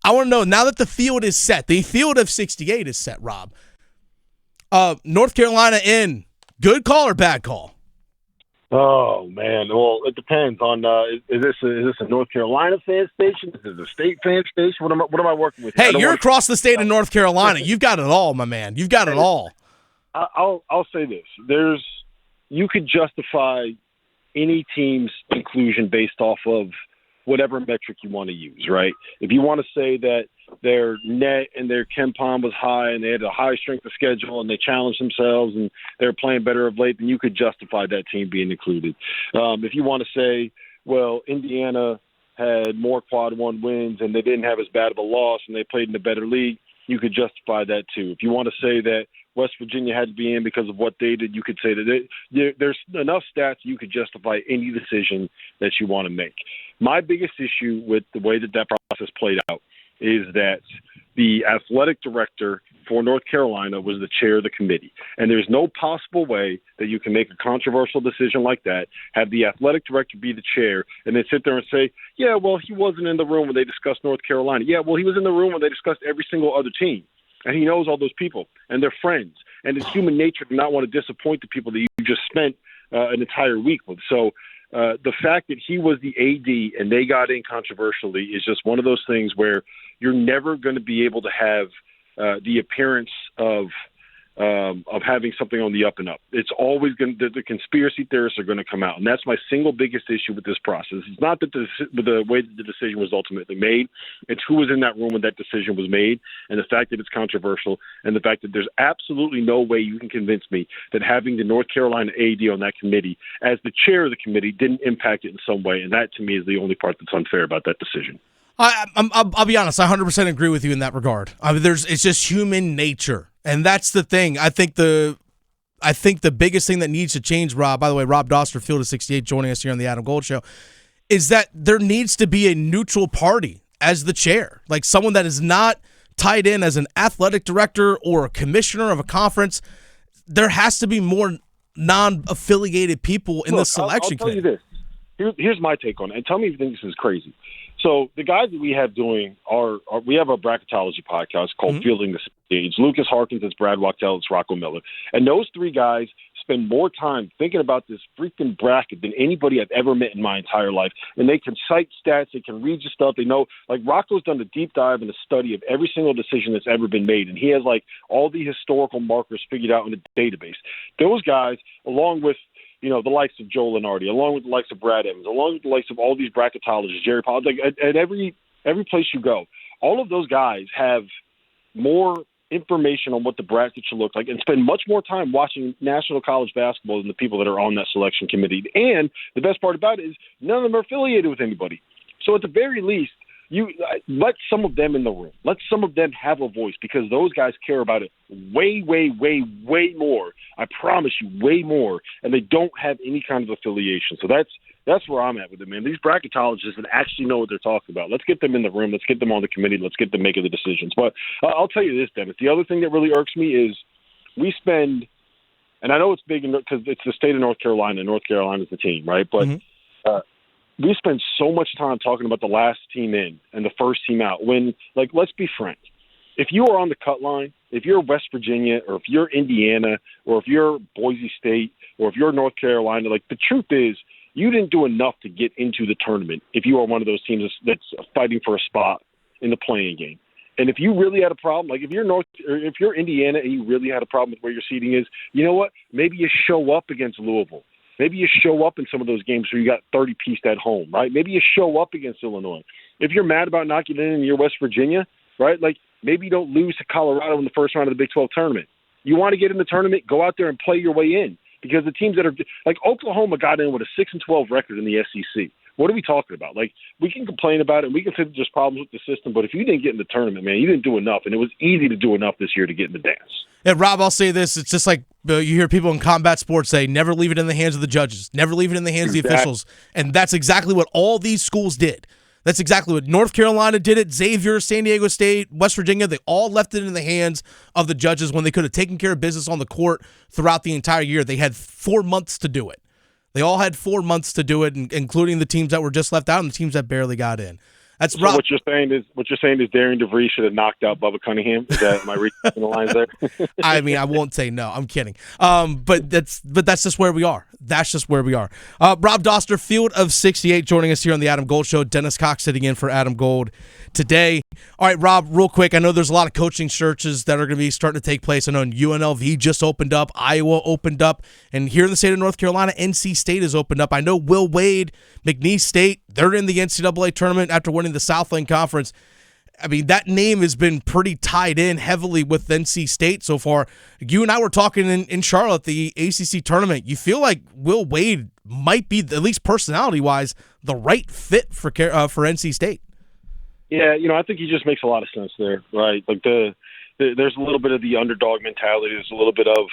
I want to know, now that the field is set, the field of 68 is set, Rob, North Carolina in, good call or bad call? Oh man, well it depends on is this a North Carolina fan station? Is this a state fan station? What am I working with here? Hey, you're across the state of North Carolina. You've got it all, my man. You've got it all. I'll say this: you could justify any team's inclusion based off of whatever metric you want to use, right? If you want to say that their net and their KenPom was high and they had a high strength of schedule and they challenged themselves and they're playing better of late, then you could justify that team being included. If you want to say, well, Indiana had more quad one wins and they didn't have as bad of a loss and they played in a better league, you could justify that too. If you want to say that West Virginia had to be in because of what they did, you could say that there's enough stats you could justify any decision that you want to make. My biggest issue with the way that process played out is that the athletic director for North Carolina was the chair of the committee. And there's no possible way that you can make a controversial decision like that, have the athletic director be the chair, and then sit there and say, yeah, well, he wasn't in the room when they discussed North Carolina. Yeah, well, he was in the room when they discussed every single other team. And he knows all those people, and they're friends. And it's human nature to not want to disappoint the people that you just spent an entire week with. So the fact that he was the AD and they got in controversially is just one of those things where you're never going to be able to have the appearance of having something on the up and up. It's always going to, the conspiracy theorists are going to come out. And that's my single biggest issue with this process. It's not that the way that the decision was ultimately made. It's who was in that room when that decision was made, and the fact that it's controversial, and the fact that there's absolutely no way you can convince me that having the North Carolina AD on that committee as the chair of the committee didn't impact it in some way. And that, to me, is the only part that's unfair about that decision. I'll be honest. I 100% agree with you in that regard. I mean, it's just human nature, and that's the thing. I think the biggest thing that needs to change, Rob. By the way, Rob Dauster, Field of 68, joining us here on the Adam Gold Show, is that there needs to be a neutral party as the chair, like someone that is not tied in as an athletic director or a commissioner of a conference. There has to be more non-affiliated people in the selection committee. I'll tell you this. Here's my take on it, and tell me if you think this is crazy. So the guys that we have doing we have a bracketology podcast called Fielding the Stage. Lucas Harkins, it's Brad Wachtel, it's Rocco Miller. And those three guys spend more time thinking about this freaking bracket than anybody I've ever met in my entire life. And they can cite stats, they can read your stuff. They know, like Rocco's done a deep dive and a study of every single decision that's ever been made. And he has like all the historical markers figured out in a database. Those guys, along with the likes of Joe Lenardi, along with the likes of Brad Evans, along with the likes of all these bracketologists, Jerry Powell, like at every place you go, all of those guys have more information on what the bracket should look like and spend much more time watching national college basketball than the people that are on that selection committee. And the best part about it is none of them are affiliated with anybody. So at the very least, you let some of them in the room. Let some of them have a voice, because those guys care about it way, way, way, way more. I promise you, way more. And they don't have any kind of affiliation. So that's where I'm at with it, man. These bracketologists that actually know what they're talking about. Let's get them in the room. Let's get them on the committee. Let's get them making the decisions. But I'll tell you this, Dennis. The other thing that really irks me is we spend, and I know it's big because it's the state of North Carolina. North Carolina's the team, right? But we spend so much time talking about the last team in and the first team out when, like, let's be frank. If you are on the cut line, if you're West Virginia or if you're Indiana or if you're Boise State or if you're North Carolina, like, the truth is you didn't do enough to get into the tournament if you are one of those teams that's fighting for a spot in the playing game. And if you really had a problem, like if you're Indiana and you really had a problem with where your seating is, you know what? Maybe you show up against Louisville. Maybe you show up in some of those games where you got 30-pieced at home, right? Maybe you show up against Illinois. If you're mad about not getting in and you're West Virginia, right, like maybe you don't lose to Colorado in the first round of the Big 12 tournament. You want to get in the tournament, go out there and play your way in, because the teams that are – like Oklahoma got in with a 6-12 record in the SEC. What are we talking about? Like, we can complain about it, and we can say there's problems with the system, but if you didn't get in the tournament, man, you didn't do enough, and it was easy to do enough this year to get in the dance. And Rob, I'll say this. It's just like you hear people in combat sports say, never leave it in the hands of the judges. Never leave it in the hands of the officials. And that's exactly what all these schools did. That's exactly what North Carolina did it. Xavier, San Diego State, West Virginia, they all left it in the hands of the judges when they could have taken care of business on the court throughout the entire year. They had 4 months to do it. They all had 4 months to do it, including the teams that were just left out and the teams that barely got in. That's So Rob. what you're saying is Darian DeVries should have knocked out Bubba Cunningham. Is that my reading the lines there? I mean, I won't say no. I'm kidding. But that's just where we are. That's just where we are. Rob Dauster, Field of 68, joining us here on the Adam Gold Show. Dennis Cox sitting in for Adam Gold today. All right, Rob, real quick. I know there's a lot of coaching searches that are going to be starting to take place. I know UNLV just opened up, Iowa opened up, and here in the state of North Carolina, NC State has opened up. I know Will Wade, McNeese State, they're in the NCAA tournament after winning the Southland Conference. I mean, that name has been pretty tied in heavily with NC State so far. You and I were talking in Charlotte, the ACC tournament. You feel like Will Wade might be, at least personality-wise, the right fit for NC State. Yeah, I think he just makes a lot of sense there, right? Like there's a little bit of the underdog mentality. There's a little bit of,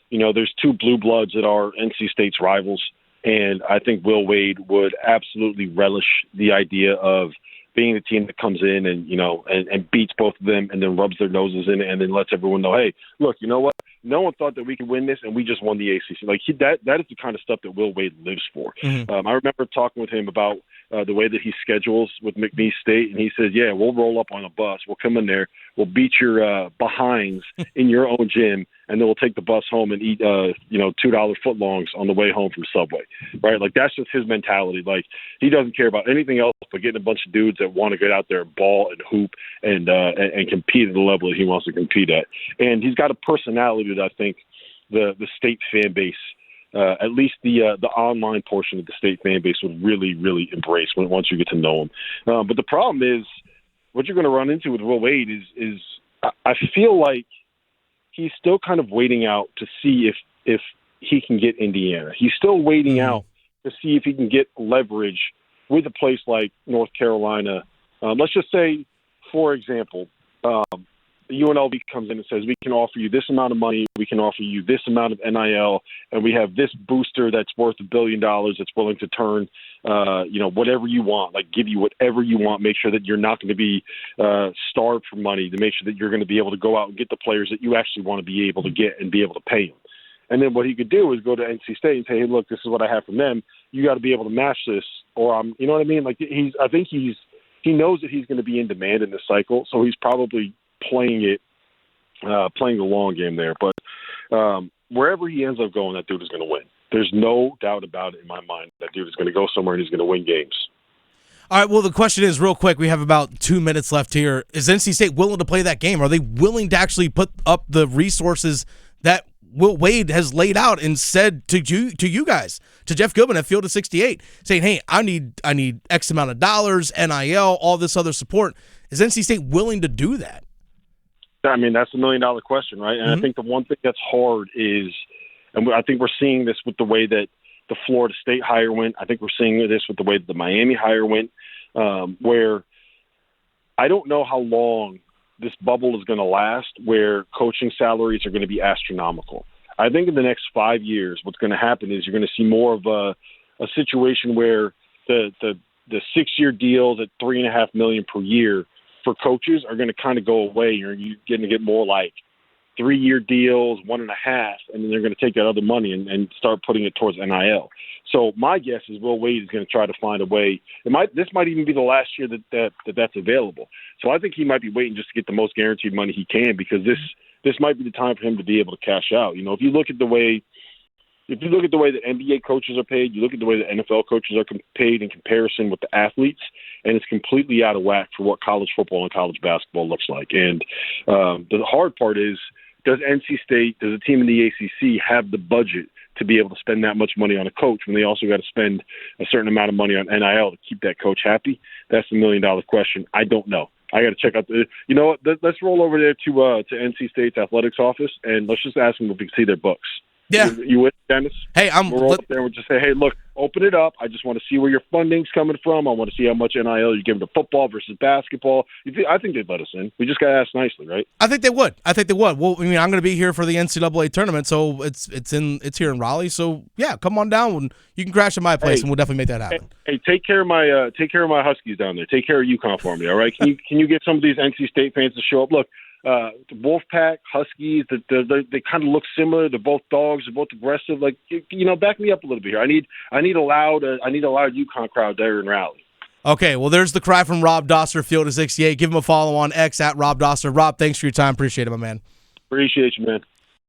there's two blue bloods that are NC State's rivals, and I think Will Wade would absolutely relish the idea of being the team that comes in and, and beats both of them and then rubs their noses in it and then lets everyone know, hey, look, you know what? No one thought that we could win this, and we just won the ACC. Like that is the kind of stuff that Will Wade lives for. Mm-hmm. I remember talking with him about the way that he schedules with McNeese State, and he said, yeah, we'll roll up on a bus. We'll come in there. We'll beat your behinds in your own gym, and then we'll take the bus home and eat, $2 footlongs on the way home from Subway, right? Like, that's just his mentality. Like, he doesn't care about anything else but getting a bunch of dudes that want to get out there and ball and hoop and compete at the level that he wants to compete at. And he's got a personality that I think the state fan base, at least the online portion of the state fan base, would really, really embrace once you get to know him. But the problem is, what you're going to run into with Will Wade is I feel like he's still kind of waiting out to see if he can get Indiana. He's still waiting out to see if he can get leverage with a place like North Carolina. Let's just say, for example, UNLV comes in and says, we can offer you this amount of money, we can offer you this amount of NIL, and we have this booster that's worth $1 billion that's willing to turn, whatever you want, like give you whatever you want, make sure that you're not going to be starved for money, to make sure that you're going to be able to go out and get the players that you actually want to be able to get and be able to pay them. And then what he could do is go to NC State and say, hey, look, this is what I have from them. You got to be able to match this, or you know what I mean? Like I think he knows that he's going to be in demand in this cycle, so he's probably playing the long game there. But wherever he ends up going, that dude is going to win. There's no doubt about it in my mind. That dude is going to go somewhere and he's going to win games. All right, well, the question is, real quick, we have about 2 minutes left here. Is NC State willing to play that game? Are they willing to actually put up the resources that Will Wade has laid out and said to you guys, to Jeff Goodman at Field of 68, saying, hey, I need X amount of dollars, NIL, all this other support. Is NC State willing to do that? I mean, that's $1 million question, right? And I think the one thing that's hard is, and I think we're seeing this with the way that the Florida State hire went. I think we're seeing this with the way that the Miami hire went, where I don't know how long this bubble is going to last, where coaching salaries are going to be astronomical. I think in the next 5 years, what's going to happen is you're going to see more of a situation where the 6-year deals at $3.5 million per year for coaches are going to kind of go away. You're going to get more like 3-year deals, 1.5, and then they're going to take that other money and start putting it towards NIL. So my guess is Will Wade is going to try to find a way. This might even be the last year that's available. So I think he might be waiting just to get the most guaranteed money he can, because this might be the time for him to be able to cash out. If you look at the way that NBA coaches are paid, you look at the way that NFL coaches are paid in comparison with the athletes, and it's completely out of whack for what college football and college basketball looks like. And the hard part is, does NC State, does a team in the ACC have the budget to be able to spend that much money on a coach when they also got to spend a certain amount of money on NIL to keep that coach happy? That's $1 million question. I don't know. I got to check out you know what? Let's roll over there to NC State's athletics office, and let's just ask them if we can see their books. Yeah. You with, Dennis? Hey, we'll roll up there and we'll just say, hey, look, open it up. I just want to see where your funding's coming from. I want to see how much NIL you're giving to football versus basketball. I think they'd let us in. We just got to ask nicely, right? I think they would. Well, I mean, I'm going to be here for the NCAA tournament, so it's here in Raleigh. So yeah, come on down and you can crash at my place, and we'll definitely make that happen. Hey, take care of my Huskies down there. Take care of UConn for me, all right? Can you get some of these NC State fans to show up? Look. The Wolfpack, Huskies, they kind of look similar. They're both dogs. They're both aggressive. Like, back me up a little bit here. I need a loud UConn crowd there in Raleigh. Okay, well, there's the cry from Rob Dauster, Field of 68. Give him a follow on X at Rob Dauster. Rob, thanks for your time. Appreciate it, my man. Appreciate you, man.